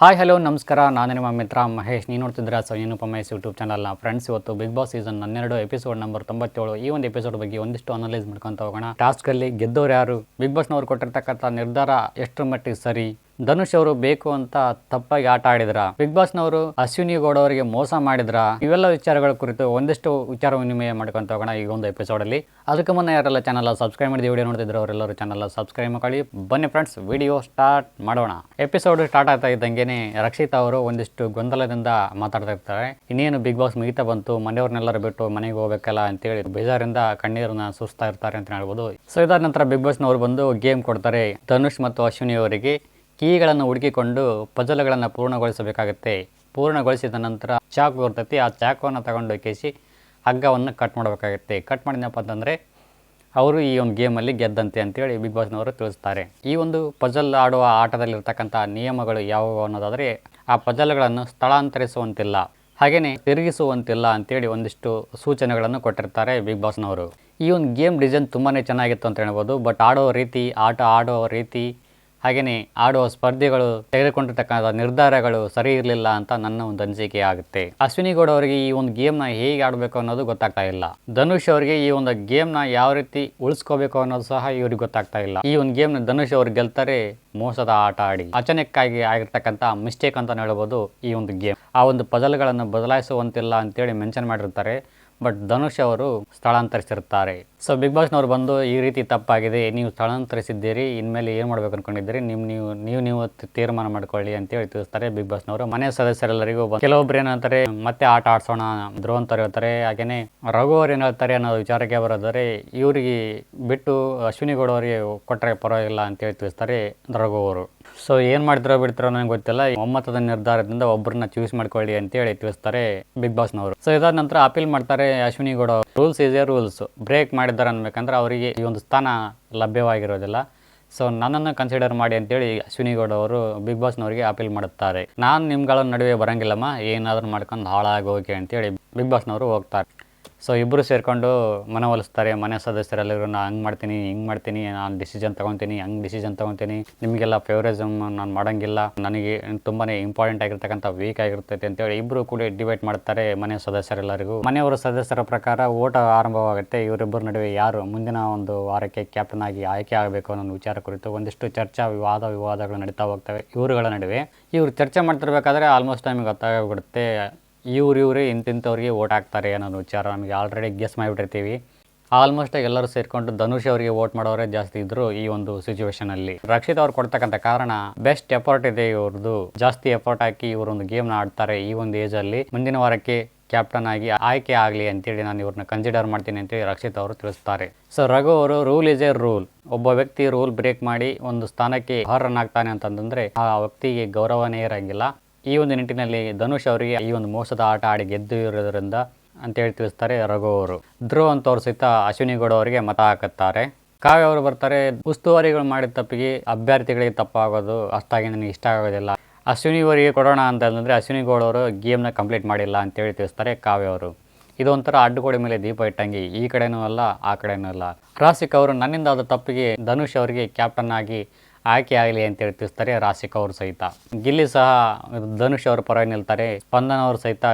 Hi hello ನಮಸ್ಕಾರ, ನಾನು ನಿಮ್ಮ ಮಿತ್ರ ಮಹೇಶ್. ನೀವು ನೋಡ್ತಿದ್ದೀರಾ ಅನುಪಮೇಶ್ ಯೂಟ್ಯೂಬ್ ಚಾನಲ್ನ. ಫ್ರೆಂಡ್ಸ್, ಇವತ್ತು Bigg Boss season 12 episode number 97 ಈ ಒಂದು ಎಪಿಸೋಡ್ ಬಗ್ಗೆ ಒಂದಿಷ್ಟು ಅನಲೈಸ್ ಮಾಡ್ಕೊಂತ ಹೋಗೋಣ. ಟಾಸ್ಕಲ್ಲಿ ಗೆದ್ದವ್ರು ಯಾರು, ಬಿಗ್ ಬಾಸ್ನವ್ರು ಕೊಟ್ಟಿರ್ತಕ್ಕಂಥ ನಿರ್ಧಾರ ಎಷ್ಟು ಮಟ್ಟಿಗೆ ಸರಿ, ಧನುಷ್ ಅವರು ಬೇಕು ಅಂತ ತಪ್ಪಾಗಿ ಆಟ ಆಡಿದ್ರ, ಬಿಗ್ ಬಾಸ್ನವರು ಅಶ್ವಿನಿ ಗೌಡ ಅವರಿಗೆ ಮೋಸ ಮಾಡಿದ್ರ, ಇವೆಲ್ಲ ವಿಚಾರಗಳ ಕುರಿತು ಒಂದಿಷ್ಟು ವಿಚಾರ ವಿನಿಮಯ ಮಾಡ್ಕೊಂತ ಹೋಗೋಣ ಈ ಒಂದು ಎಪಿಸೋಡ್ ಅಲ್ಲಿ. ಅದಕ್ಕೆ ಮುನ್ನ ಯಾರೆಲ್ಲ ಚಾನಲ್ ಸಬ್ಸ್ಕ್ರೈಬ್ ಮಾಡಿದ ವಿಡಿಯೋ ನೋಡ್ತಿದ್ರು ಅವರೆಲ್ಲರೂ ಚಾನಲ್ ಸಬ್ಸ್ಕ್ರೈಬ್ ಮಾಡ್ಕೊಳ್ಳಿ. ಬನ್ನಿ ಫ್ರೆಂಡ್ಸ್, ವಿಡಿಯೋ ಸ್ಟಾರ್ಟ್ ಮಾಡೋಣ. ಎಪಿಸೋಡ್ ಸ್ಟಾರ್ಟ್ ಆಗ್ತಾ ಇದ್ದಂಗೆನೆ ರಕ್ಷಿತಾ ಅವರು ಒಂದಿಷ್ಟು ಗೊಂದಲದಿಂದ ಮಾತಾಡ್ತಾ ಇರ್ತಾರೆ. ಇನ್ನೇನು ಬಿಗ್ ಬಾಸ್ ಮುಗಿತಾ ಬಂತು, ಮನೆಯವ್ರನ್ನೆಲ್ಲರೂ ಬಿಟ್ಟು ಮನೆಗೆ ಹೋಗ್ಬೇಕಲ್ಲ ಅಂತೇಳಿ ಬೇಜಾರಿಂದ ಕಣ್ಣೀರನ್ನ ಸುಸ್ತಾ ಇರ್ತಾರೆ ಅಂತ ಹೇಳ್ಬೋದು. ಸೊ ಇದಾದ ನಂತರ ಬಿಗ್ ಬಾಸ್ನವರು ಬಂದು ಗೇಮ್ ಕೊಡ್ತಾರೆ. ಧನುಷ್ ಮತ್ತು ಅಶ್ವಿನಿ ಅವರಿಗೆ ಕೀಗಳನ್ನು ಹುಡುಕಿಕೊಂಡು ಪಜಲ್ಗಳನ್ನು ಪೂರ್ಣಗೊಳಿಸಬೇಕಾಗುತ್ತೆ. ಪೂರ್ಣಗೊಳಿಸಿದ ನಂತರ ಚಾಕು ಇರ್ತೈತಿ, ಆ ಚಾಕುವನ್ನು ತಗೊಂಡು ಕೇಸಿ ಹಗ್ಗವನ್ನು ಕಟ್ ಮಾಡಬೇಕಾಗುತ್ತೆ. ಕಟ್ ಮಾಡಿದಪ್ಪ ಅಂತಂದರೆ ಅವರು ಈ ಒಂದು ಗೇಮಲ್ಲಿ ಗೆದ್ದಂತೆ ಅಂತೇಳಿ ಬಿಗ್ ಬಾಸ್ನವರು ತಿಳಿಸ್ತಾರೆ. ಈ ಒಂದು ಪಜಲ್ ಆಡುವ ಆಟದಲ್ಲಿರ್ತಕ್ಕಂಥ ನಿಯಮಗಳು ಯಾವುವು ಅನ್ನೋದಾದರೆ, ಆ ಪಜಲ್ಗಳನ್ನು ಸ್ಥಳಾಂತರಿಸುವಂತಿಲ್ಲ, ಹಾಗೆಯೇ ತಿರುಗಿಸುವಂತಿಲ್ಲ ಅಂತೇಳಿ ಒಂದಿಷ್ಟು ಸೂಚನೆಗಳನ್ನು ಕೊಟ್ಟಿರ್ತಾರೆ ಬಿಗ್ ಬಾಸ್ನವರು. ಈ ಒಂದು ಗೇಮ್ ಡಿಸೈನ್ ತುಂಬಾ ಚೆನ್ನಾಗಿತ್ತು ಅಂತ ಹೇಳ್ಬೋದು. ಬಟ್ ಆಟ ಆಡೋ ರೀತಿ ಹಾಗೆಯೇ ಆಡುವ ಸ್ಪರ್ಧಿಗಳು ತೆಗೆದುಕೊಂಡಿರ್ತಕ್ಕಂಥ ನಿರ್ಧಾರಗಳು ಸರಿ ಇರಲಿಲ್ಲ ಅಂತ ನನ್ನ ಒಂದು ಅನಿಸಿಕೆ ಆಗುತ್ತೆ. ಅಶ್ವಿನಿ ಗೌಡ ಅವರಿಗೆ ಈ ಒಂದು ಗೇಮ್ನ ಹೇಗೆ ಆಡಬೇಕು ಅನ್ನೋದು ಗೊತ್ತಾಗ್ತಾ ಇಲ್ಲ. ಧನುಷ್ ಅವರಿಗೆ ಈ ಒಂದು ಗೇಮ್ನ ಯಾವ ರೀತಿ ಉಳಿಸ್ಕೋಬೇಕು ಅನ್ನೋದು ಸಹ ಇವ್ರಿಗೆ ಗೊತ್ತಾಗ್ತಾ ಇಲ್ಲ. ಈ ಒಂದು ಗೇಮ್ನ ಧನುಷ್ ಅವ್ರು ಗೆಲ್ತಾರೆ ಮೋಸದ ಆಟ ಆಡಿ, ಅಚಾನಕ್ಕಾಗಿ ಆಗಿರ್ತಕ್ಕಂಥ ಮಿಸ್ಟೇಕ್ ಅಂತ ಹೇಳ್ಬೋದು ಈ ಒಂದು ಗೇಮ್. ಆ ಒಂದು ಪಜಲ್ಗಳನ್ನು ಬದಲಾಯಿಸುವಂತಿಲ್ಲ ಅಂತೇಳಿ ಮೆನ್ಷನ್ ಮಾಡಿರ್ತಾರೆ, ಬಟ್ ಧನುಷ್ ಅವರು ಸ್ಥಳಾಂತರಿಸಿರ್ತಾರೆ. ಸೊ ಬಿಗ್ ಬಾಸ್ನವ್ರು ಬಂದು ಈ ರೀತಿ ತಪ್ಪಾಗಿದೆ, ನೀವು ಸ್ಥಳಾಂತರಿಸಿದ್ದೀರಿ, ಇನ್ಮೇಲೆ ಏನು ಮಾಡ್ಬೇಕು ಅನ್ಕೊಂಡಿದ್ದೀರಿ, ನೀವು ತೀರ್ಮಾನ ಮಾಡ್ಕೊಳ್ಳಿ ಅಂತೇಳಿ ತಿಳಿಸ್ತಾರೆ ಬಿಗ್ ಬಾಸ್ನವರು. ಮನೆ ಸದಸ್ಯರೆಲ್ಲರಿಗೂ ಕೆಲವೊಬ್ರು ಏನಂತಾರೆ ಮತ್ತೆ ಆಟ ಆಡ್ಸೋಣ ಧ್ರುವಂತರು ಹೇಳ್ತಾರೆ, ಹಾಗೇನೆ ರಘು ಅವ್ರು ಏನು ಹೇಳ್ತಾರೆ ಅನ್ನೋ ವಿಚಾರಕ್ಕೆ ಬರೋದರೆ, ಇವರಿಗೆ ಬಿಟ್ಟು ಅಶ್ವಿನಿ ಗೌಡ ಅವರಿಗೆ ಕೊಟ್ಟರೆ ಪರವಾಗಿಲ್ಲ ಅಂತೇಳಿ ತಿಳಿಸ್ತಾರೆ ರಘು ಅವರು. ಸೊ ಏನು ಮಾಡ್ತಿರೋ ಬಿಡ್ತಿರೋ ನನಗೆ ಗೊತ್ತಿಲ್ಲ, ಒಮ್ಮತದ ನಿರ್ಧಾರದಿಂದ ಒಬ್ಬರನ್ನ ಚೂಸ್ ಮಾಡ್ಕೊಳ್ಳಿ ಅಂತೇಳಿ ತಿಳಿಸ್ತಾರೆ ಬಿಗ್ ಬಾಸ್ನವರು. ಸೊ ಇದಾದ ನಂತರ ಅಪೀಲ್ ಮಾಡ್ತಾರೆ Ashwini Gowda. Rules is a rules, break ಮಾಡಿದ್ದಾರೆ ಅನ್ಬೇಕಂದ್ರೆ ಅವರಿಗೆ ಈ ಒಂದು ಸ್ಥಾನ ಲಭ್ಯವಾಗಿರೋದಿಲ್ಲ. ಸೊ ನನ್ನನ್ನು ಕನ್ಸಿಡರ್ ಮಾಡಿ ಅಂತೇಳಿ ಅಶ್ವಿನಿ ಗೌಡ ಅವರು ಬಿಗ್ ಬಾಸ್ನವರಿಗೆ ಅಪೀಲ್ ಮಾಡುತ್ತಾರೆ. ನಾನು ನಿಮ್ಗಳ ನಡುವೆ ಬರಂಗಿಲ್ಲಮ್ಮ, ಏನಾದರೂ ಮಾಡ್ಕೊಂಡು ಹಾಳಾಗಿ ಹೋಗಿ ಅಂತೇಳಿ ಬಿಗ್ ಬಾಸ್ನವರು ಹೋಗ್ತಾರೆ. ಸೊ ಇಬ್ಬರು ಸೇರಿಕೊಂಡು ಮನವೊಲಿಸ್ತಾರೆ ಮನೆ ಸದಸ್ಯರೆಲ್ಲರೂ. ನಾನು ಹಂಗೆ ಮಾಡ್ತೀನಿ, ಹಿಂಗೆ ಮಾಡ್ತೀನಿ, ನಾನು ಡಿಸಿಷನ್ ತೊಗೊತೀನಿ, ಹಂಗೆ ಡಿಸಿಷನ್ ತೊಗೊತೀನಿ, ನಿಮಗೆಲ್ಲ ಫೇವರಿಸಮ್ ನಾನು ಮಾಡೋಂಗಿಲ್ಲ, ನನಗೆ ತುಂಬಾ ಇಂಪಾರ್ಟೆಂಟ್ ಆಗಿರ್ತಕ್ಕಂಥ ವೀಕ್ ಆಗಿರ್ತೈತೆ ಅಂತೇಳಿ ಇಬ್ಬರು ಕೂಡ ಡಿಬೇಟ್ ಮಾಡ್ತಾರೆ ಮನೆ ಸದಸ್ಯರೆಲ್ಲರಿಗೂ. ಮನೆಯವರ ಸದಸ್ಯರ ಪ್ರಕಾರ ಓಟ ಆರಂಭವಾಗುತ್ತೆ. ಇವರಿಬ್ಬರ ನಡುವೆ ಯಾರು ಮುಂದಿನ ಒಂದು ವಾರಕ್ಕೆ ಕ್ಯಾಪ್ಟನ್ ಆಗಿ ಆಯ್ಕೆ ಆಗಬೇಕು ಅನ್ನೋ ವಿಚಾರ ಕುರಿತು ಒಂದಿಷ್ಟು ಚರ್ಚಾ ವಿವಾದಗಳು ನಡೀತಾ ಹೋಗ್ತವೆ ಇವರುಗಳ ನಡುವೆ. ಇವರು ಚರ್ಚೆ ಮಾಡ್ತಿರ್ಬೇಕಾದ್ರೆ ಆಲ್ಮೋಸ್ಟ್ ನಮಗೆ ಗೊತ್ತಾಗ್ಬಿಡುತ್ತೆ ಇವ್ರು ಇಂಥವ್ರಿಗೆ ಓಟ್ ಹಾಕ್ತಾರೆ ಅನ್ನೋ ವಿಚಾರ ನಮಗೆ ಆಲ್ರೆಡಿ ಗೆಸ್ ಮಾಡಿಬಿಟ್ಟಿರ್ತೀವಿ. ಆಲ್ಮೋಸ್ಟ್ ಎಲ್ಲರೂ ಸೇರಿಕೊಂಡು ಧನುಷ್ ಅವರಿಗೆ ವೋಟ್ ಮಾಡೋರೇ ಜಾಸ್ತಿ ಇದ್ರು ಈ ಒಂದು ಸಿಚುವೇಶನಲ್ಲಿ. ರಕ್ಷಿತ್ ಅವ್ರು ಕೊಡ್ತಕ್ಕಂಥ ಕಾರಣ ಬೆಸ್ಟ್ ಎಫರ್ಟ್ ಇದೆ ಇವ್ರದ್ದು, ಜಾಸ್ತಿ ಎಫರ್ಟ್ ಹಾಕಿ ಇವರೊಂದು ಗೇಮ್ನ ಆಡ್ತಾರೆ ಈ ಒಂದು ಏಜಲ್ಲಿ, ಮುಂದಿನ ವಾರಕ್ಕೆ ಕ್ಯಾಪ್ಟನ್ ಆಗಿ ಆಯ್ಕೆ ಆಗಲಿ ಅಂತೇಳಿ ನಾನು ಇವ್ರನ್ನ ಕನ್ಸಿಡರ್ ಮಾಡ್ತೀನಿ ಅಂತೇಳಿ ರಕ್ಷಿತ್ ಅವರು ತಿಳಿಸ್ತಾರೆ. ಸೊ ರಘು ಅವರು ರೂಲ್ ಇಸ್ ಎ ರೂಲ್, ಒಬ್ಬ ವ್ಯಕ್ತಿ ರೂಲ್ ಬ್ರೇಕ್ ಮಾಡಿ ಒಂದು ಸ್ಥಾನಕ್ಕೆ ಅರ್ಹನಾಗ್ತಾನೆ ಅಂತಂದ್ರೆ ಆ ವ್ಯಕ್ತಿಗೆ ಗೌರವನೇ ಇರಂಗಿಲ್ಲ. ಈ ಒಂದು ನಿಟ್ಟಿನಲ್ಲಿ ಧನುಷ್ ಅವರಿಗೆ ಈ ಒಂದು ಮೋಸದ ಆಟ ಆಡಿ ಗೆದ್ದು ಇರೋದ್ರಿಂದ ಅಂತೇಳಿ ತಿಳಿಸ್ತಾರೆ ರಘು ಅವರು. ಧ್ರುವ್ ಅಂತವ್ರು ಸಹಿತ ಅಶ್ವಿನಿ ಗೌಡ ಅವರಿಗೆ ಮತ ಹಾಕುತ್ತಾರೆ. ಕಾವ್ಯ ಅವರು ಬರ್ತಾರೆ, ಉಸ್ತುವಾರಿಗಳು ಮಾಡಿದ ತಪ್ಪಿಗೆ ಅಭ್ಯರ್ಥಿಗಳಿಗೆ ತಪ್ಪಾಗೋದು ಅಷ್ಟಾಗಿ ನನಗೆ ಇಷ್ಟ ಆಗೋದಿಲ್ಲ, ಅಶ್ವಿನಿ ಅವರಿಗೆ ಕೊಡೋಣ ಅಂತಂದರೆ ಅಶ್ವಿನಿ ಗೌಡ ಅವರು ಗೇಮ್ನ ಕಂಪ್ಲೀಟ್ ಮಾಡಿಲ್ಲ ಅಂತೇಳಿ ತಿಳಿಸ್ತಾರೆ ಕಾವ್ಯ ಅವರು. ಇದೊಂಥರ ಅಡ್ಡುಗೋಡೆ ಮೇಲೆ ದೀಪ ಇಟ್ಟಂಗೆ, ಈ ಕಡೆನೂ ಅಲ್ಲ ಆ ಕಡೆನೂ ಅಲ್ಲ. ರಾಸಿಕ್ ಅವರು ನನ್ನಿಂದ ಆದ ತಪ್ಪಿಗೆ ಧನುಷ್ ಅವರಿಗೆ ಕ್ಯಾಪ್ಟನ್ ಆಗಿ ಆಯ್ಕೆ ಆಗಲಿ ಅಂತೇಳಿ ತಿಳಿಸ್ತಾರೆ ರಾಸಿಕ್ ಅವರು ಸಹಿತ. ಗಿಲ್ಲಿ ಸಹ ಧನುಷ್ ಅವರ ಪರವಾಗಿ ನಿಲ್ತಾರೆ. ಸ್ಪಂದನ ಅವರು ಸಹಿತ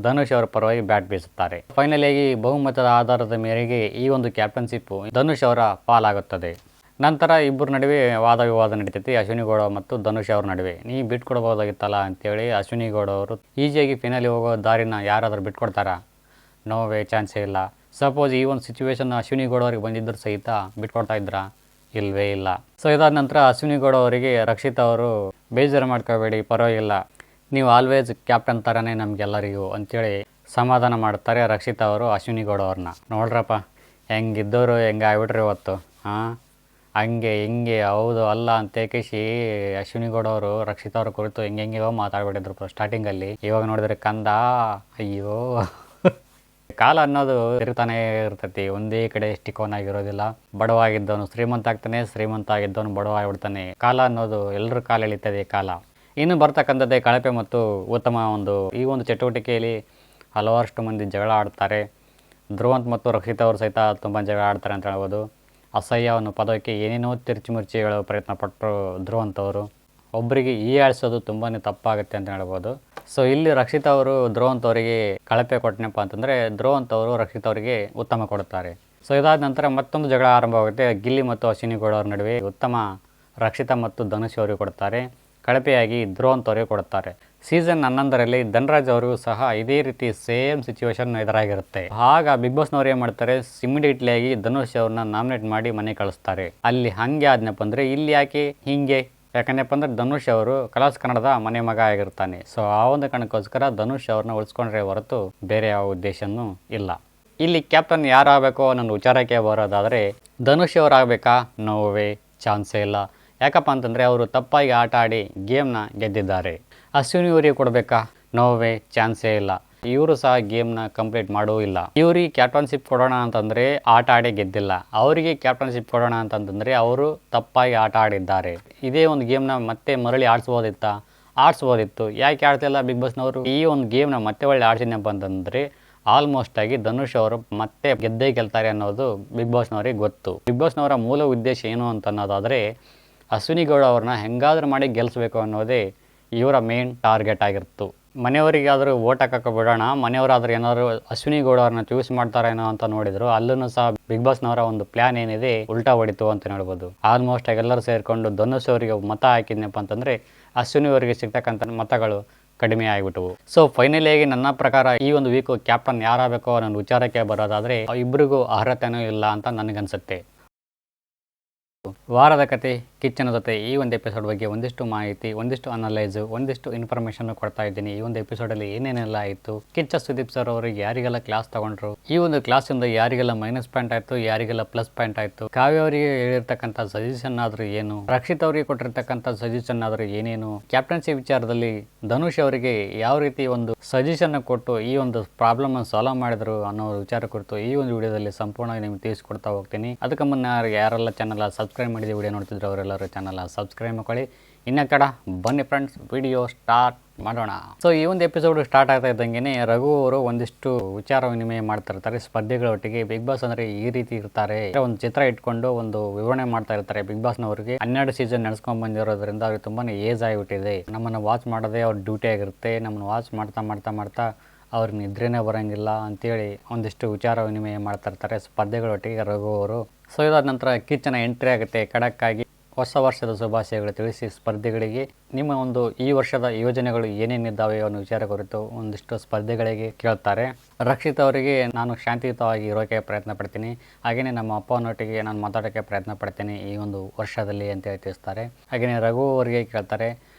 ಧನುಷ್ ಅವರ ಪರವಾಗಿ ಬ್ಯಾಟ್ ಬೀಸುತ್ತಾರೆ. ಫೈನಲಿಯಾಗಿ ಬಹುಮತದ ಆಧಾರದ ಮೇರೆಗೆ ಈ ಒಂದು ಕ್ಯಾಪ್ಟನ್ಶಿಪ್ ಧನುಷ್ ಅವರ ಪಾಲಾಗುತ್ತದೆ. ನಂತರ ಇಬ್ಬರ ನಡುವೆ ವಾದ ವಿವಾದ ನಡೀತೈತಿ ಅಶ್ವಿನಿ ಗೌಡ ಮತ್ತು ಧನುಷ್ ಅವ್ರ ನಡುವೆ. ನೀವು ಬಿಟ್ಕೊಡ್ಬೋದಾಗಿತ್ತಲ್ಲ ಅಂತೇಳಿ ಅಶ್ವಿನಿ ಗೌಡ ಅವರು ಈಸಿಯಾಗಿ ಫಿನಾಲಿ ಹೋಗೋ ದಾರಿನ ಯಾರಾದರೂ ಬಿಟ್ಕೊಡ್ತಾರಾ? ನೋ ವೇ, ಚಾನ್ಸೇ ಇಲ್ಲ. ಸಪೋಸ್ ಈ ಒಂದು ಸಿಚುವೇಶನ್ ಅಶ್ವಿನಿ ಗೌಡ ಅವ್ರಿಗೆ ಬಂದಿದ್ದರೂ ಸಹಿತ ಬಿಟ್ಕೊಡ್ತಾ ಇದ್ರಾ? ಇಲ್ಲವೇ ಇಲ್ಲ. ಸೊ ಇದಾದ ನಂತರ ಅಶ್ವಿನಿ ಗೌಡ ಅವರಿಗೆ ರಕ್ಷಿತ್ ಅವರು ಬೇಜಾರು ಮಾಡ್ಕೋಬೇಡಿ, ಪರವಾಗಿಲ್ಲ, ನೀವು ಆಲ್ವೇಸ್ ಕ್ಯಾಪ್ಟನ್ ಥರನೇ ನಮಗೆಲ್ಲರಿಗೂ ಅಂತೇಳಿ ಸಮಾಧಾನ ಮಾಡ್ತಾರೆ ರಕ್ಷಿತ್ ಅವರು ಅಶ್ವಿನಿ ಗೌಡ ಅವ್ರನ್ನ. ನೋಡ್ರಪ್ಪ ಹೆಂಗಿದ್ದವರು ಹೆಂಗೆ ಆಗ್ಬಿಟ್ರಿ ಇವತ್ತು, ಹಂಗೆ ಹಿಂಗೆ ಹೌದು ಅಲ್ಲ ಅಂತೇಕಿಸಿ ಅಶ್ವಿನಿ ಗೌಡ ಅವರು ರಕ್ಷಿತ್ ಅವ್ರ ಕುರಿತು ಹೆಂಗೆಂಗೋ ಮಾತಾಡ್ಬಿಟ್ಟಿದ್ರು ಸ್ಟಾರ್ಟಿಂಗಲ್ಲಿ. ಇವಾಗ ನೋಡಿದ್ರೆ ಕಂದ, ಅಯ್ಯೋ ಕಾಲ ಅನ್ನೋದು ತಿರುತಾನೇ ಇರ್ತೈತಿ, ಒಂದೇ ಕಡೆ ಸ್ಟಿಕೋನ್ ಆಗಿರೋದಿಲ್ಲ. ಬಡವಾಗಿದ್ದವನು ಶ್ರೀಮಂತ ಆಗ್ತಾನೆ, ಶ್ರೀಮಂತ ಆಗಿದ್ದವನು ಬಡವಾಗಿಬಿಡ್ತಾನೆ. ಕಾಲ ಅನ್ನೋದು ಎಲ್ಲರ ಕಾಲ ಎಳಿತದೆ ಕಾಲ. ಇನ್ನು ಬರ್ತಕ್ಕಂಥದ್ದೇ ಕಳಪೆ ಮತ್ತು ಉತ್ತಮ ಈ ಒಂದು ಚಟುವಟಿಕೆಯಲ್ಲಿ ಹಲವಾರಷ್ಟು ಮಂದಿ ಜಗಳ ಆಡ್ತಾರೆ. ಧ್ರುವಂತ್ ಮತ್ತು ರಕ್ಷಿತ್ ಅವರು ಸಹಿತ ತುಂಬ ಜಗಳ ಆಡ್ತಾರೆ ಅಂತ ಹೇಳ್ಬೋದು. ಅಸಹ್ಯ ಅನ್ನೋ ಪದಕ್ಕೆ ಏನೇನೋ ತಿರುಚಿ ಮುರುಚಿ ಹೇಳೋ ಪ್ರಯತ್ನ ಪಟ್ಟರು ಧ್ರುವಂತ್ ಅವರು. ಒಬ್ಬರಿಗೆ ಆಡಿಸೋದು ತುಂಬಾ ತಪ್ಪಾಗುತ್ತೆ ಅಂತ ಹೇಳ್ಬೋದು. ಸೊ ಇಲ್ಲಿ ರಕ್ಷಿತ್ ಅವರು ಧ್ರುವಂತ್ ಅವರಿಗೆ ಕಳಪೆ ಕೊಟ್ಟನಪ್ಪ ಅಂತಂದರೆ ಧ್ರುವಂತ್ ಅವರು ರಕ್ಷಿತ್ ಅವರಿಗೆ ಉತ್ತಮ ಕೊಡುತ್ತಾರೆ. ಸೊ ಇದಾದ ನಂತರ ಮತ್ತೊಂದು ಜಗಳ ಆರಂಭವಾಗುತ್ತೆ. ಗಿಲ್ಲಿ ಮತ್ತು ಅಶ್ವಿನಿ ಗೌಡ ಅವರ ನಡುವೆ ಉತ್ತಮ ರಕ್ಷಿತಾ ಮತ್ತು ಧನುಷ್ ಅವರಿಗೆ ಕೊಡ್ತಾರೆ, ಕಳಪೆಯಾಗಿ ಧ್ರುವಂತ್ ಅವರಿಗೆ ಕೊಡುತ್ತಾರೆ. ಸೀಸನ್ 11ರಲ್ಲಿ ಧನರಾಜ್ ಅವರಿಗೂ ಸಹ ಇದೇ ರೀತಿ ಸೇಮ್ ಸಿಚುವೇಶನ್ ಎದುರಾಗಿರುತ್ತೆ. ಆಗ ಬಿಗ್ ಬಾಸ್ನವ್ರು ಏನು ಮಾಡ್ತಾರೆ, ಇಮಿಡಿಯೇಟ್ಲಿ ಆಗಿ ಧನುಷ್ ಅವ್ರನ್ನ ನಾಮಿನೇಟ್ ಮಾಡಿ ಮನೆ ಕಳಿಸ್ತಾರೆ. ಅಲ್ಲಿ ಹಂಗೆ ಆದ್ನಪ್ಪ ಅಂದರೆ ಇಲ್ಲಿ ಯಾಕೆ ಹಿಂಗೆ, ಯಾಕಂದಪ್ಪ ಅಂದ್ರೆ ಧನುಷ್ ಅವರು ಕಲರ್ಸ್ ಕನ್ನಡದ ಮನೆ ಮಗ ಆಗಿರ್ತಾನೆ. ಸೊ ಆ ಒಂದು ಕಾರಣಕ್ಕೋಸ್ಕರ ಧನುಷ್ ಅವ್ರನ್ನ ಉಳಿಸ್ಕೊಂಡ್ರೆ ಹೊರತು ಬೇರೆ ಯಾವ ಉದ್ದೇಶನೂ ಇಲ್ಲ. ಇಲ್ಲಿ ಕ್ಯಾಪ್ಟನ್ ಯಾರಾಗಬೇಕೋ ನನ್ನ ವಿಚಾರಕ್ಕೆ ಬರೋದಾದರೆ ಧನುಷ್ ಅವರಾಗಬೇಕಾ? ನೋವೇ ಚಾನ್ಸೇ ಇಲ್ಲ. ಯಾಕಪ್ಪ ಅಂತಂದರೆ ಅವರು ತಪ್ಪಾಗಿ ಆಟ ಆಡಿ ಗೇಮ್ನ ಗೆದ್ದಿದ್ದಾರೆ. ಅಶ್ವಿನಿ ಅವರಿಗೆ ಕೊಡಬೇಕಾ? ನೋವೇ ಚಾನ್ಸೇ ಇಲ್ಲ. ಇವರು ಸಹ ಗೇಮ್ನ ಕಂಪ್ಲೀಟ್ ಮಾಡೂ ಇಲ್ಲ. ಇವ್ರಿಗೆ ಕ್ಯಾಪ್ಟನ್ಶಿಪ್ ಕೊಡೋಣ ಅಂತಂದರೆ ಆಟ ಆಡಿ ಗೆದ್ದಿಲ್ಲ, ಅವರಿಗೆ ಕ್ಯಾಪ್ಟನ್ಶಿಪ್ ಕೊಡೋಣ ಅಂತಂತಂದರೆ ಅವರು ತಪ್ಪಾಗಿ ಆಟ ಆಡಿದ್ದಾರೆ. ಇದೇ ಒಂದು ಗೇಮ್ನ ಮತ್ತೆ ಮರಳಿ ಆಡಿಸ್ಬೋದಿತ್ತು. ಯಾಕೆ ಆಡ್ತಿಲ್ಲ ಬಿಗ್ ಬಾಸ್ನವರು? ಈ ಒಂದು ಗೇಮ್ನ ಮತ್ತೆ ಒಳ್ಳೆ ಆಡ್ಸಿದ್ನಪ್ಪ ಅಂತಂದರೆ ಆಲ್ಮೋಸ್ಟ್ ಆಗಿ ಧನುಷ್ ಅವರು ಮತ್ತೆ ಗೆದ್ದೇ ಗೆಲ್ತಾರೆ ಅನ್ನೋದು ಬಿಗ್ ಬಾಸ್ನವ್ರಿಗೆ ಗೊತ್ತು. ಬಿಗ್ ಬಾಸ್ನವರ ಮೂಲ ಉದ್ದೇಶ ಏನು ಅಂತ ಅನ್ನೋದಾದರೆ ಅಶ್ವಿನಿ ಗೌಡ ಅವ್ರನ್ನ ಹೆಂಗಾದ್ರೂ ಮಾಡಿ ಗೆಲ್ಲಿಸ್ಬೇಕು ಅನ್ನೋದೇ ಇವರ ಮೇನ್ ಟಾರ್ಗೆಟ್ ಆಗಿತ್ತು. ಮನೆಯವರಿಗಾದರೂ ಓಟ್ ಹಾಕಕ್ಕೆ ಬಿಡೋಣ, ಮನೆಯವರಾದರೂ ಏನಾದರೂ ಅಶ್ವಿನಿ ಗೌಡ ಅವ್ರನ್ನ ಚೂಸ್ ಮಾಡ್ತಾರೇನೋ ಅಂತ ನೋಡಿದ್ರು, ಅಲ್ಲೂ ಸಹ ಬಿಗ್ ಬಾಸ್ನವರ ಒಂದು ಪ್ಲಾನ್ ಏನಿದೆ ಉಲ್ಟಾ ಹೊಡಿತು ಅಂತ ಹೇಳ್ಬೋದು. ಆಲ್ಮೋಸ್ಟ್ ಆಗಿ ಎಲ್ಲರೂ ಸೇರಿಕೊಂಡು ಧನುಷ್ ಅವರಿಗೆ ಮತ ಹಾಕಿದ್ನಪ್ಪ ಅಂತಂದರೆ ಅಶ್ವಿನಿ ಅವರಿಗೆ ಸಿಗ್ತಕ್ಕಂಥ ಮತಗಳು ಕಡಿಮೆ ಆಗಿಬಿಟ್ಟವು. ಸೊ ಫೈನಲಿ ಆಗಿ ನನ್ನ ಪ್ರಕಾರ ಈ ಒಂದು ವೀಕು ಕ್ಯಾಪ್ಟನ್ ಯಾರಾಗಬೇಕೋ ನನ್ನ ವಿಚಾರಕ್ಕೆ ಬರೋದಾದರೆ ಇಬ್ಬರಿಗೂ ಅರ್ಹತೆನೂ ಇಲ್ಲ ಅಂತ ನನಗನ್ಸುತ್ತೆ. ವಾರದ ಕತೆ ಕಿಚ್ಚನ ಜೊತೆ ಈ ಒಂದು ಎಪಿಸೋಡ್ ಬಗ್ಗೆ ಒಂದಿಷ್ಟು ಮಾಹಿತಿ, ಒಂದಿಷ್ಟು ಅನಲೈಸು, ಒಂದಿಷ್ಟು ಇನ್ಫಾರ್ಮೇಷನ್ ಕೊಡ್ತಾ ಇದ್ದೀನಿ. ಈ ಒಂದು ಎಪಿಸೋಡಲ್ಲಿ ಏನೇನೆಲ್ಲ ಆಯಿತು, ಕಿಚ್ಚ ಸುದೀಪ್ ಸರ್ ಅವರಿಗೆ ಯಾರಿಗೆಲ್ಲ ಕ್ಲಾಸ್ ತಗೊಂಡ್ರು, ಈ ಒಂದು ಕ್ಲಾಸಿಂದ ಯಾರಿಗೆಲ್ಲ ಮೈನಸ್ ಪಾಯಿಂಟ್ ಆಯಿತು, ಯಾರಿಗೆಲ್ಲ ಪ್ಲಸ್ ಪಾಯಿಂಟ್ ಆಯಿತು, ಕಾವ್ಯ ಅವರಿಗೆ ಹೇಳಿರ್ತಕ್ಕಂಥ ಸಜೆಷನ್ ಆದರೂ ಏನು, ರಕ್ಷಿತ್ ಅವರಿಗೆ ಕೊಟ್ಟಿರ್ತಕ್ಕಂಥ ಸಜೆಷನ್ ಆದರೂ ಏನೇನು, ಕ್ಯಾಪ್ಟನ್ಸಿ ವಿಚಾರದಲ್ಲಿ ಧನುಷ್ ಅವರಿಗೆ ಯಾವ ರೀತಿ ಒಂದು ಸಜೆಷನ್ ಕೊಟ್ಟು ಈ ಒಂದು ಪ್ರಾಬ್ಲಮ್ ಸಾಲ್ವ್ ಮಾಡಿದ್ರು ಅನ್ನೋ ವಿಚಾರ ಕುರಿತು ಈ ಒಂದು ವಿಡಿಯೋದಲ್ಲಿ ಸಂಪೂರ್ಣವಾಗಿ ನಿಮಗೆ ತಿಳಿಸ್ಕೊಡ್ತಾ ಹೋಗ್ತೀನಿ. ಅದಕ್ಕೆ ಮುನ್ನ ಯಾರೆಲ್ಲ ಚಾನಲ್ ಸಬ್ಸ್ಕ್ರೈಬ್ ಮಾಡಿದ ವಿಡಿಯೋ ನೋಡ್ತಿದ್ರು ಅವರೆಲ್ಲರೂ ಚಾನಲ್ ಸಬ್ಸ್ಕ್ರೈಬ್ ಮಾಡ್ಕೊಳ್ಳಿ. ಇನ್ನು ಕಡ ಬನ್ನಿ ಫ್ರೆಂಡ್ಸ್, ವಿಡಿಯೋ ಸ್ಟಾರ್ಟ್ ಮಾಡೋಣ. ಸೊ ಈ ಒಂದು ಎಪಿಸೋಡ್ ಸ್ಟಾರ್ಟ್ ಆಗ್ತಾ ಇದ್ದಂಗೆ ರಘು ಅವರು ಒಂದಿಷ್ಟು ವಿಚಾರ ವಿನಿಮಯ ಮಾಡ್ತಿರ್ತಾರೆ ಸ್ಪರ್ಧಿಗಳ ಒಟ್ಟಿಗೆ. ಬಿಗ್ ಬಾಸ್ ಅಂದರೆ ಈ ರೀತಿ ಇರ್ತಾರೆ, ಒಂದು ಚಿತ್ರ ಇಟ್ಕೊಂಡು ಒಂದು ವಿವರಣೆ ಮಾಡ್ತಾ ಇರ್ತಾರೆ. ಬಿಗ್ ಬಾಸ್ನವರಿಗೆ 12 ಸೀಸನ್ ನಡೆಸ್ಕೊಂಡು ಬಂದಿರೋದ್ರಿಂದ ಅವ್ರಿಗೆ ತುಂಬಾ ಏಜ್ ಆಗಿಬಿಟ್ಟಿದೆ. ನಮ್ಮನ್ನು ವಾಚ್ ಮಾಡೋದೇ ಅವ್ರ ಡ್ಯೂಟಿ ಆಗಿರುತ್ತೆ. ನಮ್ಮನ್ನು ವಾಚ್ ಮಾಡ್ತಾ ಅವ್ರಿಗೆ ನಿದ್ರೆನೇ ಬರೋಂಗಿಲ್ಲ ಅಂತೇಳಿ ಒಂದಿಷ್ಟು ವಿಚಾರ ವಿನಿಮಯ ಮಾಡ್ತಾ ಇರ್ತಾರೆ ಸ್ಪರ್ಧೆಗಳೊಟ್ಟಿಗೆ ರಘು ಅವರು. ಸೊ ಇದಾದ ನಂತರ ಕಿಚ್ಚನ ಎಂಟ್ರಿ ಆಗುತ್ತೆ. ಖಡಕ್ಕಾಗಿ ಹೊಸ ವರ್ಷದ ಶುಭಾಶಯಗಳು ತಿಳಿಸಿ ಸ್ಪರ್ಧಿಗಳಿಗೆ ನಿಮ್ಮ ಒಂದು ಈ ವರ್ಷದ ಯೋಜನೆಗಳು ಏನೇನಿದ್ದಾವೆ ಅನ್ನೋ ವಿಚಾರ ಕುರಿತು ಒಂದಿಷ್ಟು ಸ್ಪರ್ಧೆಗಳಿಗೆ ಕೇಳ್ತಾರೆ. ರಕ್ಷಿತ್ ಅವರಿಗೆ ನಾನು ಶಾಂತಿಯುತವಾಗಿ ಇರೋಕ್ಕೆ ಪ್ರಯತ್ನ ಪಡ್ತೀನಿ, ಹಾಗೆಯೇ ನಮ್ಮ ಅಪ್ಪನೊಟ್ಟಿಗೆ ನಾನು ಮಾತಾಡೋಕ್ಕೆ ಪ್ರಯತ್ನ ಪಡ್ತೀನಿ ಈ ಒಂದು ವರ್ಷದಲ್ಲಿ ಅಂತೇಳಿ ತಿಳಿಸ್ತಾರೆ. ಹಾಗೆಯೇ ರಘು ಅವರಿಗೆ ಕೇಳ್ತಾರೆ,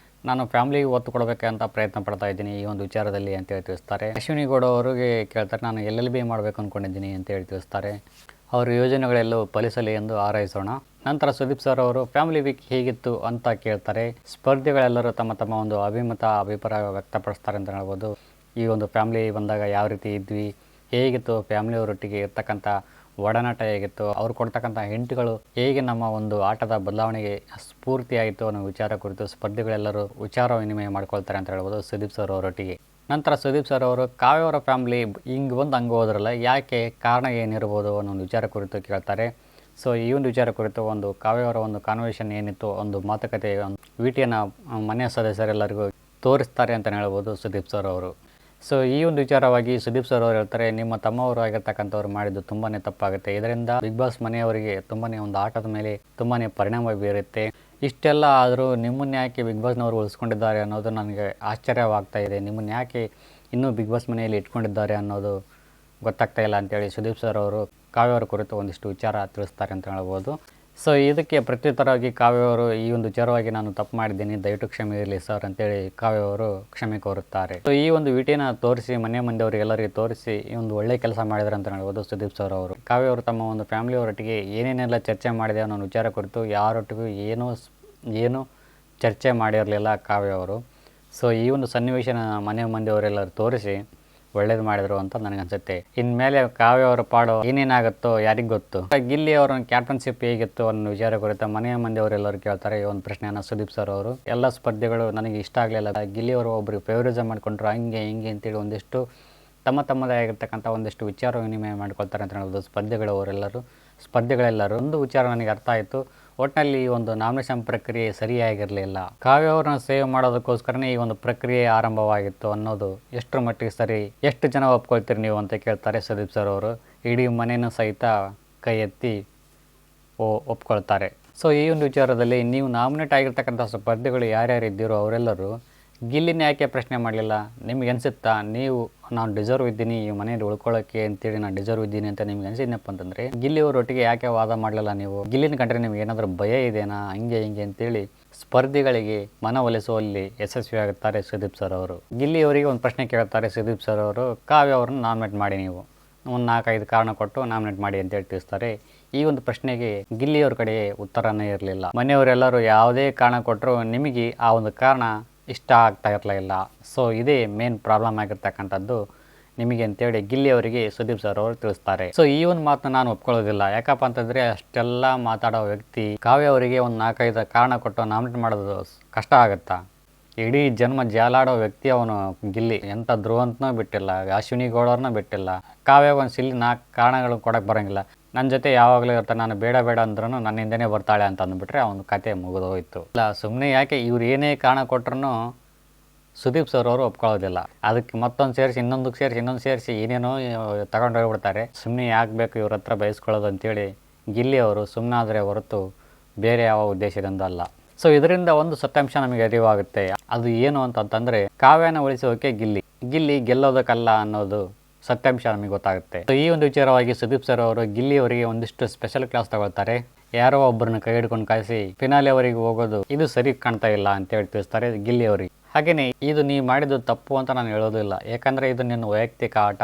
ನಾನು ಫ್ಯಾಮಿಲಿಗೆ ಒತ್ತು ಕೊಡಬೇಕಂತ ಪ್ರಯತ್ನ ಪಡ್ತಾ ಇದ್ದೀನಿ ಈ ಒಂದು ವಿಚಾರದಲ್ಲಿ ಅಂತೇಳಿ ತಿಳಿಸ್ತಾರೆ. ಅಶ್ವಿನಿ ಗೌಡ ಅವರಿಗೆ ಕೇಳ್ತಾರೆ, ನಾನು LLB ಮಾಡಬೇಕು ಅಂದ್ಕೊಂಡಿದ್ದೀನಿ ಅಂತೇಳಿ ತಿಳಿಸ್ತಾರೆ. ಅವರ ಯೋಜನೆಗಳೆಲ್ಲವೂ ಫಲಿಸಲಿ ಎಂದು ಹಾರೈಸೋಣ. ನಂತರ ಸುದೀಪ್ ಸರ್ ಅವರು ಫ್ಯಾಮಿಲಿ ವೀಕ್ ಹೇಗಿತ್ತು ಅಂತ ಕೇಳ್ತಾರೆ. ಸ್ಪರ್ಧಿಗಳೆಲ್ಲರೂ ತಮ್ಮ ಒಂದು ಅಭಿಪ್ರಾಯ ವ್ಯಕ್ತಪಡಿಸ್ತಾರೆ ಅಂತ ಹೇಳ್ಬೋದು. ಈ ಒಂದು ಫ್ಯಾಮಿಲಿ ಬಂದಾಗ ಯಾವ ರೀತಿ ಇದ್ವಿ, ಹೇಗಿತ್ತು ಫ್ಯಾಮಿಲಿಯವರೊಟ್ಟಿಗೆ ಇರ್ತಕ್ಕಂಥ ಒಡನಾಟ ಹೇಗಿತ್ತು, ಅವ್ರು ಕೊಡ್ತಕ್ಕಂಥ ಹಿಂಟ್ಗಳು ಹೇಗೆ ನಮ್ಮ ಒಂದು ಆಟದ ಬದಲಾವಣೆಗೆ ಸ್ಫೂರ್ತಿಯಾಯಿತು ಅನ್ನೋ ವಿಚಾರ ಕುರಿತು ಸ್ಪರ್ಧಿಗಳೆಲ್ಲರೂ ವಿಚಾರ ವಿನಿಮಯ ಮಾಡ್ಕೊಳ್ತಾರೆ ಅಂತ ಹೇಳ್ಬೋದು ಸುದೀಪ್ ಸರ್ ಅವರೊಟ್ಟಿಗೆ. ನಂತರ ಸುದೀಪ್ ಸರ್ ಅವರು ಕಾವ್ಯ ಅವರ ಫ್ಯಾಮಿಲಿ ಹಿಂಗೆ ಬಂದು ಹಂಗೆ ಹೋದ್ರಲ್ಲ, ಯಾಕೆ, ಕಾರಣ ಏನಿರ್ಬೋದು ಅನ್ನೋ ಒಂದು ವಿಚಾರ ಕುರಿತು ಕೇಳ್ತಾರೆ. ಸೊ ಈ ಒಂದು ವಿಚಾರ ಕುರಿತು ಒಂದು ಕಾವ್ಯವರ ಒಂದು ಕಾನ್ವರ್ಸೇಷನ್ ಏನಿತ್ತು, ಒಂದು ಮಾತುಕತೆ ವಿಟಿಯನ್ನು ಮನೆಯ ಸದಸ್ಯರೆಲ್ಲರಿಗೂ ತೋರಿಸ್ತಾರೆ ಅಂತಲೇ ಹೇಳ್ಬೋದು ಸುದೀಪ್ ಸರ್ ಅವರು. ಸೊ ಈ ಒಂದು ವಿಚಾರವಾಗಿ ಸುದೀಪ್ ಸರ್ ಅವರು ಹೇಳ್ತಾರೆ, ನಿಮ್ಮ ತಮ್ಮವರು ಆಗಿರ್ತಕ್ಕಂಥವ್ರು ಮಾಡಿದ್ದು ತುಂಬಾ ತಪ್ಪಾಗುತ್ತೆ. ಇದರಿಂದ ಬಿಗ್ ಬಾಸ್ ಮನೆಯವರಿಗೆ ತುಂಬಾ ಒಂದು ಆಟದ ಮೇಲೆ ತುಂಬಾ ಪರಿಣಾಮ ಬೀರುತ್ತೆ. ಇಷ್ಟೆಲ್ಲ ಆದರೂ ನಿಮ್ಮನ್ನು ಯಾಕೆ ಬಿಗ್ ಬಾಸ್ನವರು ಉಳಿಸ್ಕೊಂಡಿದ್ದಾರೆ ಅನ್ನೋದು ನನಗೆ ಆಶ್ಚರ್ಯವಾಗ್ತಾ ಇದೆ. ನಿಮ್ಮನ್ನು ಯಾಕೆ ಇನ್ನೂ ಬಿಗ್ ಬಾಸ್ ಮನೆಯಲ್ಲಿ ಇಟ್ಕೊಂಡಿದ್ದಾರೆ ಅನ್ನೋದು ಗೊತ್ತಾಗ್ತಾ ಇಲ್ಲ ಅಂತೇಳಿ ಸುದೀಪ್ ಸರ್ ಅವರು ಕಾವ್ಯವರ ಕುರಿತು ಒಂದಿಷ್ಟು ವಿಚಾರ ತಿಳಿಸ್ತಾರೆ ಅಂತ ಹೇಳ್ಬೋದು. ಸೊ ಇದಕ್ಕೆ ಪ್ರತ್ಯುತ್ತರವಾಗಿ ಕಾವ್ಯವರು ಈ ಒಂದು ವಿಚಾರವಾಗಿ ನಾನು ತಪ್ಪು ಮಾಡಿದ್ದೀನಿ, ದಯವಿಟ್ಟು ಕ್ಷಮೆ ಇರಲಿ ಸರ್ ಅಂತೇಳಿ ಕಾವ್ಯವರು ಕ್ಷಮೆ ಕೋರುತ್ತಾರೆ. ಸೊ ಈ ಒಂದು ವಿಟಿನ ತೋರಿಸಿ ಮನೆ ಮಂದಿಯವರಿಗೆಲ್ಲರಿಗೆ ತೋರಿಸಿ ಈ ಒಂದು ಒಳ್ಳೆ ಕೆಲಸ ಮಾಡಿದ್ರು ಅಂತ ಹೇಳ್ಬೋದು ಸುದೀಪ್ ಸರ್ ಅವರು. ಕಾವ್ಯವರು ತಮ್ಮ ಒಂದು ಫ್ಯಾಮಿಲಿಯವರೊಟ್ಟಿಗೆ ಏನೇನೆಲ್ಲ ಚರ್ಚೆ ಮಾಡಿದೆ ಅನ್ನೋ ವಿಚಾರ ಕುರಿತು ಯಾರೊಟ್ಟಿಗೂ ಏನೂ ಚರ್ಚೆ ಮಾಡಿರಲಿಲ್ಲ ಕಾವ್ಯವರು. ಸೊ ಈ ಒಂದು ಸನ್ನಿವೇಶನ ಮನೆ ಮಂದಿಯವರೆಲ್ಲರೂ ತೋರಿಸಿ ಒಳ್ಳೇದು ಮಾಡಿದ್ರು ಅಂತ ನನಗನ್ಸುತ್ತೆ. ಇನ್ಮೇಲೆ ಕಾವ್ಯ ಅವರ ಪಾಡು ಏನೇನಾಗುತ್ತೋ ಯಾರಿಗೆ ಗೊತ್ತು. ಗಿಲ್ಲಿ ಅವರ ಕ್ಯಾಪ್ಟನ್ಶಿಪ್ ಹೇಗಿತ್ತು ಅನ್ನೋ ವಿಚಾರ ಕುರಿತು ಮನೆಯ ಮಂದಿಯವರೆಲ್ಲರೂ ಕೇಳ್ತಾರೆ ಈ ಒಂದು ಪ್ರಶ್ನೆಯನ್ನು ಸುದೀಪ್ ಸರ್ ಅವರು. ಎಲ್ಲ ಸ್ಪರ್ಧೆಗಳು ನನಗೆ ಇಷ್ಟ ಆಗಲಿಲ್ಲ, ಗಿಲ್ಲಿ ಅವರು ಒಬ್ಬರಿಗೆ ಫೇವರಿಸಮ್ ಮಾಡಿಕೊಂಡ್ರು, ಹಂಗೆ ಹಿಂಗೆ ಅಂತೇಳಿ ಒಂದಿಷ್ಟು ತಮ್ಮದೇ ಆಗಿರ್ತಕ್ಕಂಥ ಒಂದಿಷ್ಟು ವಿಚಾರ ವಿನಿಮಯ ಮಾಡ್ಕೊಳ್ತಾರೆ ಅಂತ ಹೇಳ್ಬೋದು ಸ್ಪರ್ಧೆಗಳೆಲ್ಲರೂ. ಒಂದು ವಿಚಾರ ನನಗೆ ಅರ್ಥ ಆಯಿತು, ಒಟ್ಟಿನಲ್ಲಿ ಈ ಒಂದು ನಾಮಿನೇಷನ್ ಪ್ರಕ್ರಿಯೆ ಸರಿಯಾಗಿರಲಿಲ್ಲ. ಕಾವ್ಯ ಅವ್ರನ್ನ ಸೇವ್ ಮಾಡೋದಕ್ಕೋಸ್ಕರನೇ ಈ ಒಂದು ಪ್ರಕ್ರಿಯೆ ಆರಂಭವಾಗಿತ್ತು ಅನ್ನೋದು ಎಷ್ಟರ ಮಟ್ಟಿಗೆ ಸರಿ, ಎಷ್ಟು ಜನ ಒಪ್ಕೊಳ್ತೀರಿ ನೀವು ಅಂತ ಕೇಳ್ತಾರೆ ಸುದೀಪ್ ಸರ್ ಅವರು. ಇಡೀ ಮನೆಯೂ ಸಹಿತ ಕೈ ಎತ್ತಿ ಒಪ್ಕೊಳ್ತಾರೆ. ಸೊ ಈ ಒಂದು ವಿಚಾರದಲ್ಲಿ ನೀವು ನಾಮಿನೇಟ್ ಆಗಿರ್ತಕ್ಕಂಥ ಸ್ಪರ್ಧಿಗಳು ಯಾರ್ಯಾರು ಇದ್ದೀರೋ ಅವರೆಲ್ಲರೂ ಗಿಲ್ಲಿನ ಯಾಕೆ ಪ್ರಶ್ನೆ ಮಾಡಲಿಲ್ಲ? ನಿಮ್ಗೆ ಅನಿಸುತ್ತಾ ನೀವು ನಾನು ಡಿಸರ್ವ್ ಇದ್ದೀನಿ ಈ ಮನೇಲಿ ಉಳ್ಕೊಳ್ಳೋಕ್ಕೆ ಅಂತೇಳಿ ನಾನು ಡಿಸರ್ವ್ ಇದ್ದೀನಿ ಅಂತ ನಿಮ್ಗೆ ಅನಿಸಿದ್ನಪ್ಪ ಅಂತಂದರೆ ಗಿಲ್ಲಿ ಅವರೊಟ್ಟಿಗೆ ಯಾಕೆ ವಾದ ಮಾಡಲಿಲ್ಲ ನೀವು? ಗಿಲ್ಲಿನ ಕಂಡ್ರೆ ನಿಮ್ಗೆ ಏನಾದರೂ ಭಯ ಇದೆನಾ ಹಿಂಗೆ ಅಂತೇಳಿ ಸ್ಪರ್ಧಿಗಳಿಗೆ ಮನವೊಲಿಸುವಲ್ಲಿ ಯಶಸ್ವಿ ಆಗುತ್ತಾರೆ ಸುದೀಪ್ ಸರ್ ಅವರು. ಗಿಲ್ಲಿ ಅವರಿಗೆ ಒಂದು ಪ್ರಶ್ನೆ ಕೇಳ್ತಾರೆ ಸುದೀಪ್ ಸರ್ ಅವರು, ಕಾವ್ಯ ಅವ್ರನ್ನ ನಾಮಿನೇಟ್ ಮಾಡಿ, ನೀವು ಒಂದು 4-5 ಕಾರಣ ಕೊಟ್ಟು ನಾಮಿನೇಟ್ ಮಾಡಿ ಅಂತೇಳಿ ತಿಳಿಸ್ತಾರೆ. ಈ ಒಂದು ಪ್ರಶ್ನೆಗೆ ಗಿಲ್ಲಿಯವ್ರ ಕಡೆ ಉತ್ತರನೇ ಇರಲಿಲ್ಲ. ಮನೆಯವರೆಲ್ಲರೂ ಯಾವುದೇ ಕಾರಣ ಕೊಟ್ಟರು ನಿಮಗೆ ಆ ಒಂದು ಕಾರಣ ಇಷ್ಟ ಆಗ್ತಾ ಇರಲಿಲ್ಲ. ಸೊ ಇದೇ ಮೇನ್ ಪ್ರಾಬ್ಲಮ್ ಆಗಿರ್ತಕ್ಕಂಥದ್ದು ನಿಮಗೆ ಅಂತೇಳಿ ಗಿಲ್ಲಿ ಅವರಿಗೆ ಸುದೀಪ್ ಸರ್ ಅವರು ತಿಳಿಸ್ತಾರೆ. ಸೊ ಈ ಒಂದು ಮಾತನ್ನ ನಾನು ಒಪ್ಕೊಳ್ಳೋದಿಲ್ಲ. ಯಾಕಪ್ಪ ಅಂತಂದರೆ ಅಷ್ಟೆಲ್ಲ ಮಾತಾಡೋ ವ್ಯಕ್ತಿ ಕಾವ್ಯ ಅವರಿಗೆ ಒಂದು 4-5 ಕಾರಣ ಕೊಟ್ಟು ನಾಮಿನೇಟ್ ಮಾಡೋದು ಕಷ್ಟ ಆಗುತ್ತಾ? ಇಡೀ ಜನ್ಮ ಜಾಲಾಡೋ ವ್ಯಕ್ತಿ ಅವನು ಗಿಲ್ಲಿ. ಎಂಥ ಧ್ರುವಂತನೂ ಬಿಟ್ಟಿಲ್ಲ, ಅಶ್ವಿನಿ ಗೌಡವ್ರನ್ನ ಬಿಟ್ಟಿಲ್ಲ. ಕಾವ್ಯ ಒಂದು ಸಿಲ್ಲಿ 4 ಕಾರಣಗಳು ಕೊಡೋಕ್ಕೆ ಬರೋಂಗಿಲ್ಲ. ನನ್ನ ಜೊತೆ ಯಾವಾಗಲೂ ಇರ್ತಾರೆ, ನಾನು ಬೇಡ ಅಂದ್ರೂ ನನ್ನಿಂದನೇ ಬರ್ತಾಳೆ ಅಂತ ಅಂದ್ಬಿಟ್ರೆ ಅವನ ಕತೆ ಮುಗಿದೋಯ್ತು. ಇಲ್ಲ, ಸುಮ್ಮನೆ ಯಾಕೆ ಇವ್ರು ಏನೇ ಕಾರಣ ಕೊಟ್ರೂ ಸುದೀಪ್ ಸರ್ ಅವರು ಒಪ್ಕೊಳ್ಳೋದಿಲ್ಲ. ಅದಕ್ಕೆ ಮತ್ತೊಂದು ಸೇರಿಸಿ ಇನ್ನೊಂದು ಸೇರಿಸಿ ಏನೇನೋ ತಗೊಂಡು ಹೋಗ್ಬಿಡ್ತಾರೆ. ಸುಮ್ಮನೆ ಯಾಕೆ ಬೇಕು ಇವ್ರ ಹತ್ರ ಬಯಸ್ಕೊಳ್ಳೋದು ಅಂತೇಳಿ ಗಿಲ್ಲಿ ಅವರು ಸುಮ್ಮನಾದರೆ ಹೊರತು ಬೇರೆ ಯಾವ ಉದ್ದೇಶದಿಂದ ಅಲ್ಲ. ಸೊ ಇದರಿಂದ ಒಂದು ಸತ್ಯಾಂಶ ನಮಗೆ ಅರಿವಾಗುತ್ತೆ. ಅದು ಏನು ಅಂತಂದರೆ ಕಾವ್ಯನ ಉಳಿಸೋಕೆ ಗಿಲ್ಲಿ ಗೆಲ್ಲೋದಕ್ಕಲ್ಲ ಅನ್ನೋದು ಸತ್ಯಾಂಶ ನಮಗೆ ಗೊತ್ತಾಗುತ್ತೆ. ಸೊ ಈ ಒಂದು ವಿಚಾರವಾಗಿ ಸುದೀಪ್ ಸರ್ ಅವರು ಗಿಲ್ಲಿ ಅವರಿಗೆ ಒಂದಿಷ್ಟು ಸ್ಪೆಷಲ್ ಕ್ಲಾಸ್ ತಗೊಳ್ತಾರೆ. ಯಾರೋ ಒಬ್ಬರನ್ನ ಕೈ ಹಿಡ್ಕೊಂಡು ಕಾಯಿಸಿ ಫಿನಾಲೆ ಅವರಿಗೆ ಹೋಗೋದು ಇದು ಸರಿ ಕಾಣ್ತಾ ಇಲ್ಲ ಅಂತೇಳಿ ತಿಳಿಸ್ತಾರೆ ಗಿಲ್ಲಿ ಅವರಿಗೆ. ಹಾಗೆಯೇ ಇದು ನೀವು ಮಾಡಿದ್ದು ತಪ್ಪು ಅಂತ ನಾನು ಹೇಳೋದಿಲ್ಲ. ಯಾಕಂದರೆ ಇದು ನಿನ್ನ ವೈಯಕ್ತಿಕ ಆಟ,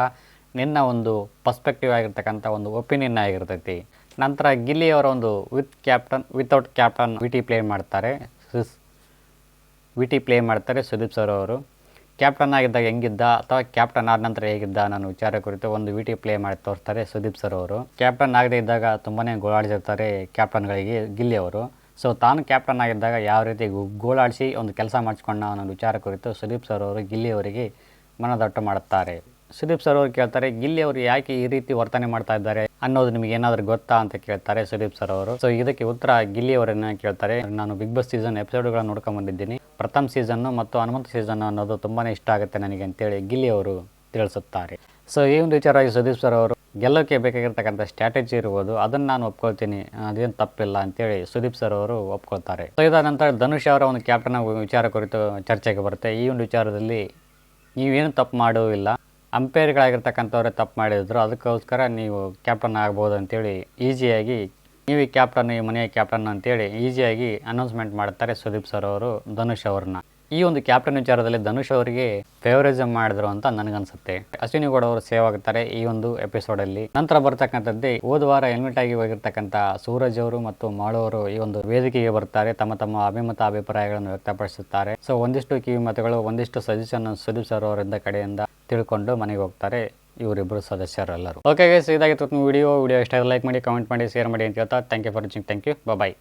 ನಿನ್ನ ಒಂದು ಪರ್ಸ್ಪೆಕ್ಟಿವ್ ಆಗಿರ್ತಕ್ಕಂಥ ಒಂದು ಒಪಿನಿಯನ್ ಆಗಿರ್ತೈತಿ. ನಂತರ ಗಿಲ್ಲಿ ಅವರ ಒಂದು ವಿತೌಟ್ ಕ್ಯಾಪ್ಟನ್ ವಿಟಿ ಪ್ಲೇ ಮಾಡ್ತಾರೆ ಸುದೀಪ್ ಸರ್ ಅವರು. ಕ್ಯಾಪ್ಟನ್ ಆಗಿದ್ದಾಗ ಹೆಂಗಿದ್ದ ಅಥವಾ ಕ್ಯಾಪ್ಟನ್ ಆದ ನಂತರ ಹೇಗಿದ್ದ ಅನ್ನೋ ವಿಚಾರ ಕುರಿತು ಒಂದು ವಿಟಿ ಪ್ಲೇ ಮಾಡಿ ತೋರಿಸ್ತಾರೆ ಸುದೀಪ್ ಸರ್ ಅವರು. ಕ್ಯಾಪ್ಟನ್ ಆಗದೇ ಇದ್ದಾಗ ತುಂಬಾ ಗೋಳಾಡಿಸಿರ್ತಾರೆ ಕ್ಯಾಪ್ಟನ್ಗಳಿಗೆ ಗಿಲ್ಲಿ ಅವರು. ಸೊ ತಾನು ಕ್ಯಾಪ್ಟನ್ ಆಗಿದ್ದಾಗ ಯಾವ ರೀತಿ ಗೋಳಾಡಿಸಿ ಒಂದು ಕೆಲಸ ಮಾಡಿಸ್ಕೊಂಡ ಅನ್ನೋ ವಿಚಾರ ಕುರಿತು ಸುದೀಪ್ ಸರ್ ಅವರು ಗಿಲ್ಲಿ ಅವರಿಗೆ ಮನದಟ್ಟು ಮಾಡುತ್ತಾರೆ. ಸುದೀಪ್ ಸರ್ ಅವರು ಕೇಳ್ತಾರೆ, ಗಿಲ್ಲಿ ಅವರು ಯಾಕೆ ಈ ರೀತಿ ವರ್ತನೆ ಮಾಡ್ತಾ ಇದ್ದಾರೆ ಅನ್ನೋದು ನಿಮಗೆ ಏನಾದರೂ ಗೊತ್ತಾ ಅಂತ ಕೇಳ್ತಾರೆ ಸುದೀಪ್ ಸರ್ ಅವರು. ಸೊ ಇದಕ್ಕೆ ಉತ್ತರ ಗಿಲ್ಲಿ ಅವರನ್ನ ಕೇಳ್ತಾರೆ, ನಾನು ಬಿಗ್ ಬಾಸ್ ಸೀಸನ್ ಎಪಿಸೋಡ್ಗಳನ್ನು ನೋಡ್ಕೊಂಡು ಬಂದಿದ್ದೀನಿ. ಪ್ರಥಮ ಸೀಸನ್ನು ಮತ್ತು ಹನುಮಂತ ಸೀಸನ್ ಅನ್ನೋದು ತುಂಬಾ ಇಷ್ಟ ಆಗುತ್ತೆ ನನಗೆ ಅಂತೇಳಿ ಗಿಲ್ಲಿ ಅವರು ತಿಳಿಸುತ್ತಾರೆ. ಸೊ ಈ ಒಂದು ವಿಚಾರವಾಗಿ ಸುದೀಪ್ ಸರ್ ಅವರು ಗೆಲ್ಲೋಕ್ಕೆ ಬೇಕಾಗಿರ್ತಕ್ಕಂಥ ಸ್ಟ್ರಾಟಜಿ ಇರ್ಬೋದು, ಅದನ್ನು ನಾನು ಒಪ್ಕೊಳ್ತೀನಿ, ಅದೇನು ತಪ್ಪಿಲ್ಲ ಅಂತೇಳಿ ಸುದೀಪ್ ಸರ್ ಅವರು ಒಪ್ಕೊಳ್ತಾರೆ. ಸೊ ಇದಾದ ನಂತರ ಧನುಷ್ ಅವರ ಒಂದು ಕ್ಯಾಪ್ಟನ್ ವಿಚಾರ ಕುರಿತು ಚರ್ಚೆಗೆ ಬರುತ್ತೆ. ಈ ಒಂದು ವಿಚಾರದಲ್ಲಿ ನೀವೇನು ತಪ್ಪು ಮಾಡೋದಿಲ್ಲ, ಅಂಪೈರ್ಗಳಾಗಿರ್ತಕ್ಕಂಥವ್ರೆ ತಪ್ಪು ಮಾಡಿದ್ರು, ಅದಕ್ಕೋಸ್ಕರ ನೀವು ಕ್ಯಾಪ್ಟನ್ ಆಗ್ಬೋದು ಅಂತೇಳಿ ಈಸಿಯಾಗಿ ನೀವು ಈ ಕ್ಯಾಪ್ಟನ್, ಈ ಮನೆಯ ಕ್ಯಾಪ್ಟನ್ ಅಂತೇಳಿ ಈಸಿಯಾಗಿ ಅನೌನ್ಸ್ಮೆಂಟ್ ಮಾಡ್ತಾರೆ ಸುದೀಪ್ ಸರ್ ಅವರು ಧನುಷ್ ಅವ್ರನ್ನ. ಈ ಒಂದು ಕ್ಯಾಪ್ಟನ್ ವಿಚಾರದಲ್ಲಿ ಧನುಷ್ ಅವರಿಗೆ ಫೇವರಿಸಮ್ ಮಾಡಿದ್ರು ಅಂತ ನನಗನ್ಸುತ್ತೆ. ಅಶ್ವಿನಿ ಗೌಡ ಅವರು ಸೇವ್ ಆಗುತ್ತಾರೆ ಈ ಒಂದು ಎಪಿಸೋಡಲ್ಲಿ. ನಂತರ ಬರ್ತಕ್ಕಂಥದ್ದೇ ಹೋದ ವಾರ ಹೆಲ್ಮೆಟ್ ಆಗಿ ಹೋಗಿರ್ತಕ್ಕಂಥ ಸೂರಜ್ ಅವರು ಮತ್ತು ಮಾಳು ಅವರು ಈ ಒಂದು ವೇದಿಕೆಗೆ ಬರ್ತಾರೆ, ತಮ್ಮ ಅಭಿಪ್ರಾಯಗಳನ್ನು ವ್ಯಕ್ತಪಡಿಸುತ್ತಾರೆ. ಸೊ ಒಂದಿಷ್ಟು ಕಿವಿ ಮಾತುಗಳು, ಒಂದಿಷ್ಟು ಸಜೆಷನ್ ಸುದೀಪ್ ಸರ್ ಅವರಿಂದ ಕಡೆಯಿಂದ ತಿಳ್ಕೊಂಡು ಮನೆಗೆ ಹೋಗ್ತಾರೆ ಇವರಿಬ್ಬರು ಸದಸ್ಯರೆಲ್ಲರೂ. ಓಕೆ ಗೈಸ್, ಇದಾಗಿತ್ತು ವಿಡಿಯೋ ಇಷ್ಟ ಲೈಕ್ ಮಾಡಿ, ಕಮೆಂಟ್ ಮಾಡಿ, ಶೇರ್ ಮಾಡಿ ಅಂತ ಹೇಳ್ತಾ thank you for watching. Thank you, bye.